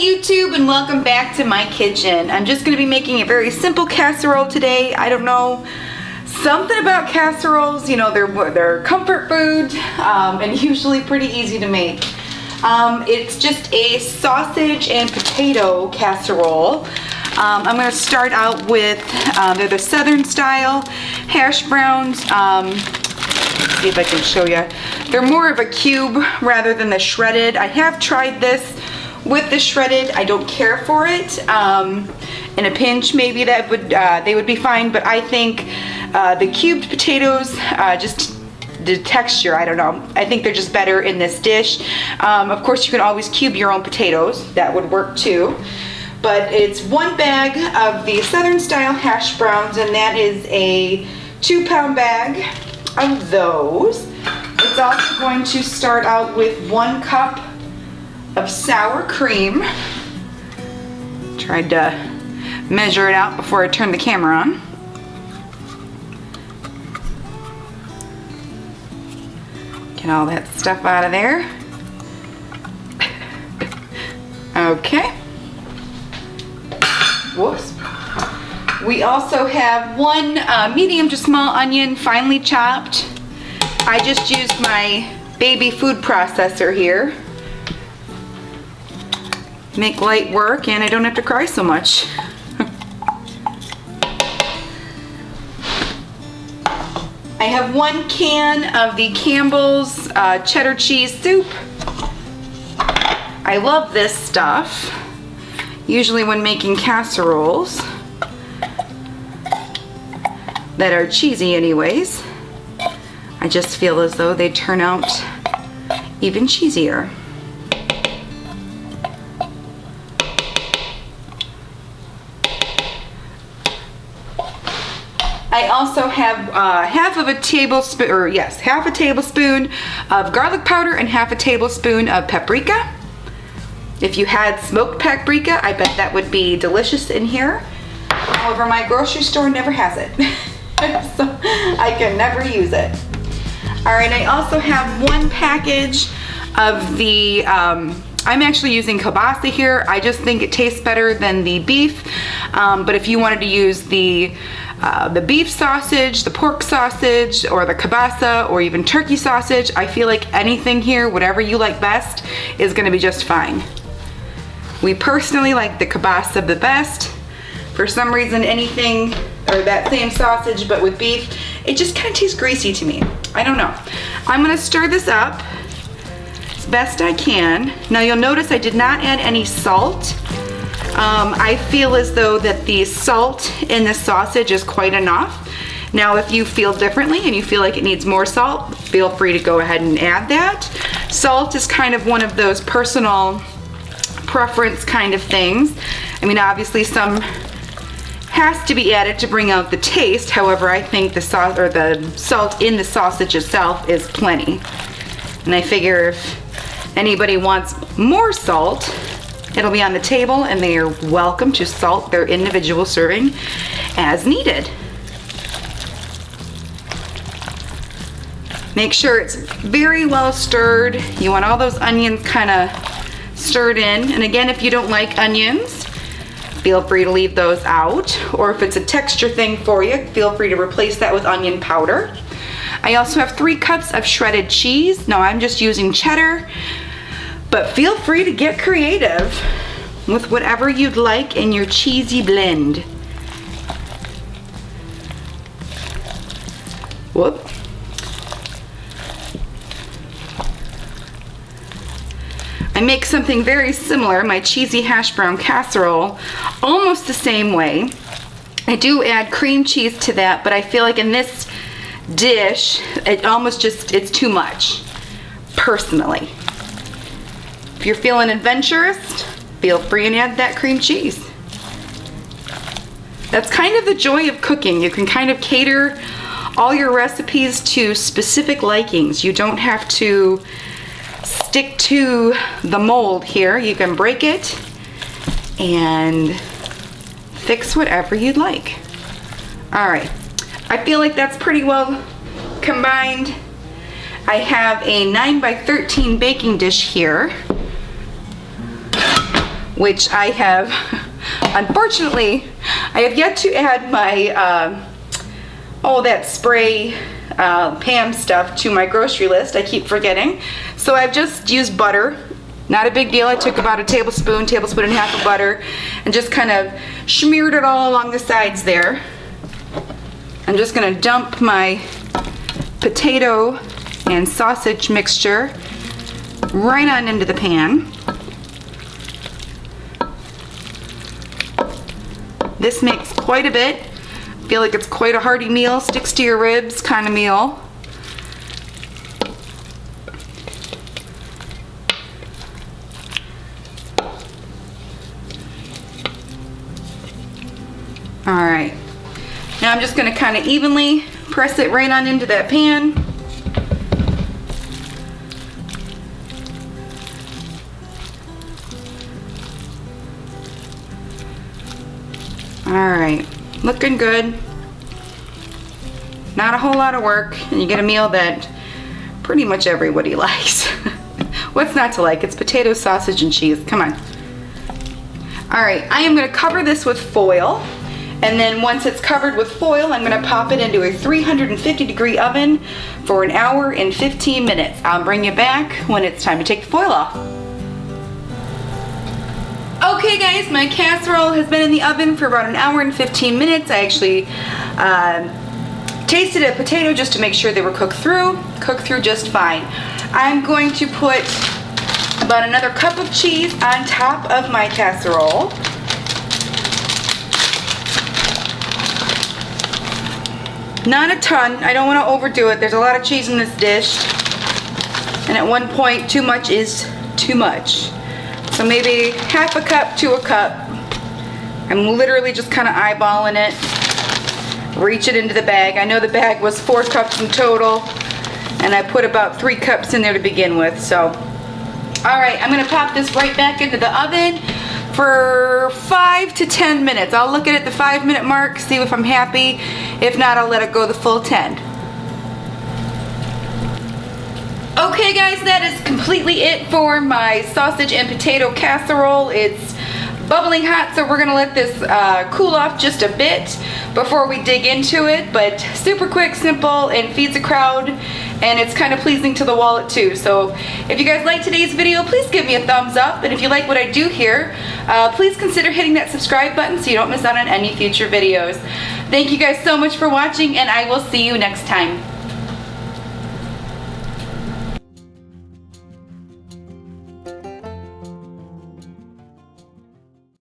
YouTube, and welcome back to my kitchen. I'm just going to be making a very simple casserole today. I don't know, something about casseroles, you know, they're comfort food and usually pretty easy to make. It's just a sausage and potato casserole. I'm going to start out with, they're the southern style hash browns. Let's see if I can show you. They're more of a cube rather than the shredded. I have tried this with the shredded. I don't care for it. In a pinch, maybe that would they would be fine, but I think the cubed potatoes, just the texture, I don't know. I think they're just better in this dish. Of course, you can always cube your own potatoes. That would work too. But it's 1 bag of the southern style hash browns, and that is a 2-pound bag of those. It's also going to start out with 1 cup of sour cream. Tried to measure it out before I turned the camera on. Get all that stuff out of there. Okay. Whoops. We also have 1 medium to small onion, finely chopped. I just used my baby food processor here. Make light work, and I don't have to cry so much. I have 1 can of the Campbell's cheddar cheese soup. I love this stuff, usually when making casseroles that are cheesy anyways. I just feel as though they turn out even cheesier. I also have half a tablespoon of garlic powder and half a tablespoon of paprika. If you had smoked paprika, I bet that would be delicious in here. However, my grocery store never has it, so I can never use it. All right, I also have 1 package of the, I'm actually using kielbasa here. I just think it tastes better than the beef, but if you wanted to use the beef sausage, the pork sausage, or the kielbasa, or even turkey sausage, I feel like anything here, whatever you like best, is gonna be just fine. We personally like the kielbasa the best. For some reason, anything, or that same sausage, but with beef, it just kind of tastes greasy to me. I don't know. I'm gonna stir this up as best I can. Now you'll notice I did not add any salt. I feel as though that the salt in the sausage is quite enough. Now if you feel differently and you feel like it needs more salt, feel free to go ahead and add that. Salt is kind of one of those personal preference kind of things. I mean, obviously some has to be added to bring out the taste. However, I think the sauce or the salt in the sausage itself is plenty. And I figure if anybody wants more salt, it'll be on the table, and they are welcome to salt their individual serving as needed. Make sure it's very well stirred. You want all those onions kind of stirred in. And again, if you don't like onions, feel free to leave those out. Or if it's a texture thing for you, feel free to replace that with onion powder. I also have 3 cups of shredded cheese. Now I'm just using cheddar, but feel free to get creative with whatever you'd like in your cheesy blend. Whoop. I make something very similar, my cheesy hash brown casserole, almost the same way. I do add cream cheese to that, but I feel like in this dish, it almost just, it's too much, personally. If you're feeling adventurous, feel free and add that cream cheese. That's kind of the joy of cooking. You can kind of cater all your recipes to specific likings. You don't have to stick to the mold here. You can break it and fix whatever you'd like. All right, I feel like that's pretty well combined. I have a 9 by 13 baking dish here. which I have, unfortunately, I have yet to add my, that spray Pam stuff to my grocery list. I keep forgetting. So I've just used butter. Not a big deal. I took about a tablespoon and a half of butter and just kind of smeared it all along the sides there. I'm just gonna dump my potato and sausage mixture right on into the pan. This makes quite a bit. I feel like it's quite a hearty meal, sticks to your ribs kind of meal. All right, now I'm just gonna kind of evenly press it right on into that pan. All right, looking good. Not a whole lot of work, and you get a meal that pretty much everybody likes. What's not to like? It's potato, sausage, and cheese. Come on. All right, I am gonna cover this with foil, and then once it's covered with foil, I'm gonna pop it into a 350-degree oven for an hour and 15 minutes. I'll bring you back when it's time to take the foil off. Okay guys, my casserole has been in the oven for about an hour and 15 minutes. I actually tasted a potato just to make sure they were cooked through just fine. I'm going to put about another cup of cheese on top of my casserole. Not a ton, I don't want to overdo it. There's a lot of cheese in this dish, and at one point too much is too much. So maybe half a cup to a cup. I'm literally just kind of eyeballing it. Reach it into the bag. I know the bag was 4 cups in total, and I put about 3 cups in there to begin with. So, all right, I'm gonna pop this right back into the oven for 5 to 10 minutes. I'll look at it at the 5-minute mark, see if I'm happy. If not, I'll let it go the full 10. Okay guys, that is completely it for my sausage and potato casserole. It's bubbling hot, so we're gonna let this cool off just a bit before we dig into it, but super quick, simple, and feeds a crowd, and it's kind of pleasing to the wallet too. So if you guys like today's video, please give me a thumbs up, and if you like what I do here, please consider hitting that subscribe button so you don't miss out on any future videos. Thank you guys so much for watching, and I will see you next time.